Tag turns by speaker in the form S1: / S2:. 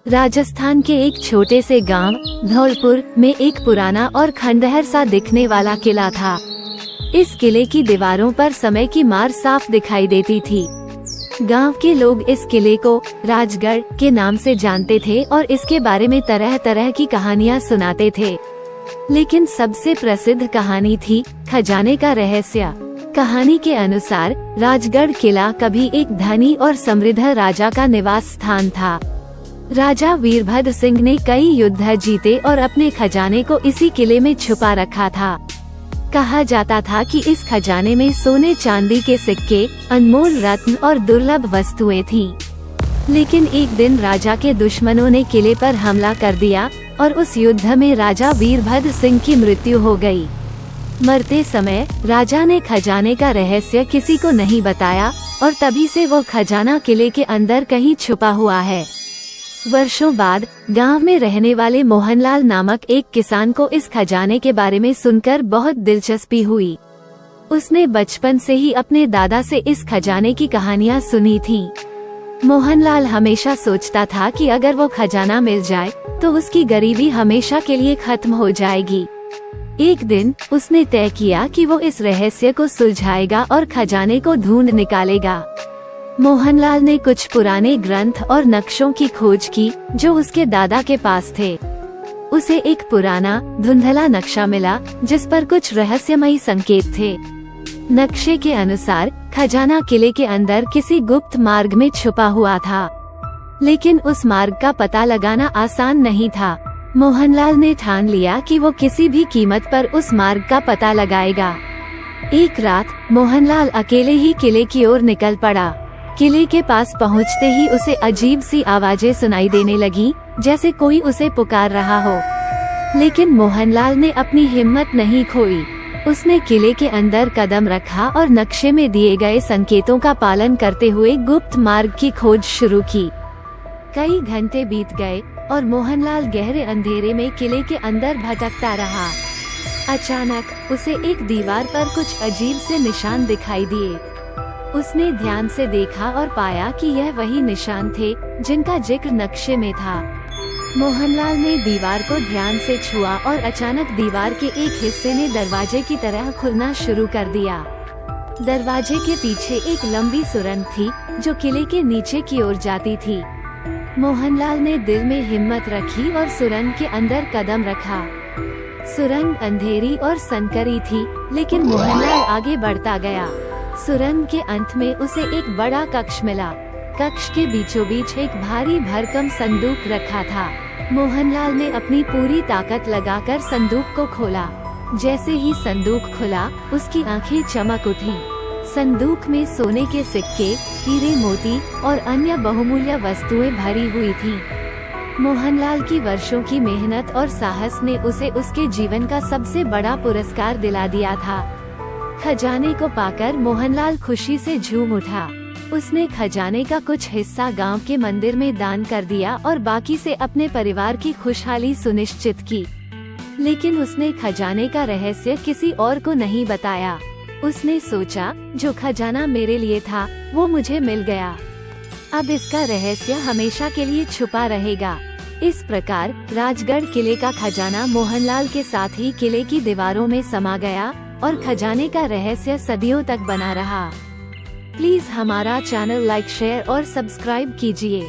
S1: राजस्थान के एक छोटे से गांव धौलपुर में एक पुराना और खंडहर सा दिखने वाला किला था। इस किले की दीवारों पर समय की मार साफ दिखाई देती थी। गांव के लोग इस किले को राजगढ़ के नाम से जानते थे और इसके बारे में तरह तरह की कहानियां सुनाते थे। लेकिन सबसे प्रसिद्ध कहानी थी खजाने का रहस्य। कहानी के अनुसार राजगढ़ किला कभी एक धनी और समृद्ध राजा का निवास स्थान था। राजा वीरभद्र सिंह ने कई युद्ध जीते और अपने खजाने को इसी किले में छुपा रखा था। कहा जाता था कि इस खजाने में सोने चांदी के सिक्के, अनमोल रत्न और दुर्लभ वस्तुएं थीं। लेकिन एक दिन राजा के दुश्मनों ने किले पर हमला कर दिया और उस युद्ध में राजा वीरभद्र सिंह की मृत्यु हो गई। मरते समय राजा ने खजाने का रहस्य किसी को नहीं बताया और तभी से वो खजाना किले के अंदर कहीं छुपा हुआ है। वर्षों बाद गांव में रहने वाले मोहनलाल नामक एक किसान को इस खजाने के बारे में सुनकर बहुत दिलचस्पी हुई। उसने बचपन से ही अपने दादा से इस खजाने की कहानियां सुनी थीं। मोहनलाल हमेशा सोचता था कि अगर वो खजाना मिल जाए तो उसकी गरीबी हमेशा के लिए खत्म हो जाएगी। एक दिन उसने तय किया कि वो इस रहस्य को सुलझाएगा और खजाने को ढूंढ निकालेगा। मोहनलाल ने कुछ पुराने ग्रंथ और नक्शों की खोज की जो उसके दादा के पास थे। उसे एक पुराना धुंधला नक्शा मिला जिस पर कुछ रहस्यमयी संकेत थे। नक्शे के अनुसार खजाना किले के अंदर किसी गुप्त मार्ग में छुपा हुआ था, लेकिन उस मार्ग का पता लगाना आसान नहीं था। मोहनलाल ने ठान लिया कि वो किसी भी कीमत पर उस मार्ग का पता लगाएगा। एक रात मोहनलाल अकेले ही किले की ओर निकल पड़ा। किले के पास पहुंचते ही उसे अजीब सी आवाजें सुनाई देने लगी, जैसे कोई उसे पुकार रहा हो। लेकिन मोहनलाल ने अपनी हिम्मत नहीं खोई। उसने किले के अंदर कदम रखा और नक्शे में दिए गए संकेतों का पालन करते हुए गुप्त मार्ग की खोज शुरू की। कई घंटे बीत गए और मोहनलाल गहरे अंधेरे में किले के अंदर भटकता रहा। अचानक उसे एक दीवार पर कुछ अजीब से निशान दिखाई दिए। उसने ध्यान से देखा और पाया कि यह वही निशान थे जिनका जिक्र नक्शे में था। मोहनलाल ने दीवार को ध्यान से छुआ और अचानक दीवार के एक हिस्से ने दरवाजे की तरह खुलना शुरू कर दिया। दरवाजे के पीछे एक लंबी सुरंग थी जो किले के नीचे की ओर जाती थी। मोहनलाल ने दिल में हिम्मत रखी और सुरंग के अंदर कदम रखा। सुरंग अंधेरी और संकरी थी, लेकिन मोहनलाल आगे बढ़ता गया। सुरंग के अंत में उसे एक बड़ा कक्ष मिला। कक्ष के बीचों बीच एक भारी भरकम संदूक रखा था। मोहनलाल ने अपनी पूरी ताकत लगाकर संदूक को खोला। जैसे ही संदूक खुला, उसकी आंखें चमक उठी। संदूक में सोने के सिक्के, हीरे मोती और अन्य बहुमूल्य वस्तुएं भरी हुई थीं। मोहनलाल की वर्षों की मेहनत और साहस ने उसे उसके जीवन का सबसे बड़ा पुरस्कार दिला दिया था। खजाने को पाकर मोहनलाल खुशी से झूम उठा। उसने खजाने का कुछ हिस्सा गांव के मंदिर में दान कर दिया और बाकी से अपने परिवार की खुशहाली सुनिश्चित की। लेकिन उसने खजाने का रहस्य किसी और को नहीं बताया। उसने सोचा, जो खजाना मेरे लिए था वो मुझे मिल गया, अब इसका रहस्य हमेशा के लिए छुपा रहेगा। इस प्रकार राजगढ़ किले का खजाना मोहनलाल के साथ ही किले की दीवारों में समा गया और खजाने का रहस्य सदियों तक बना रहा। प्लीज हमारा चैनल लाइक, शेयर और सब्सक्राइब कीजिए।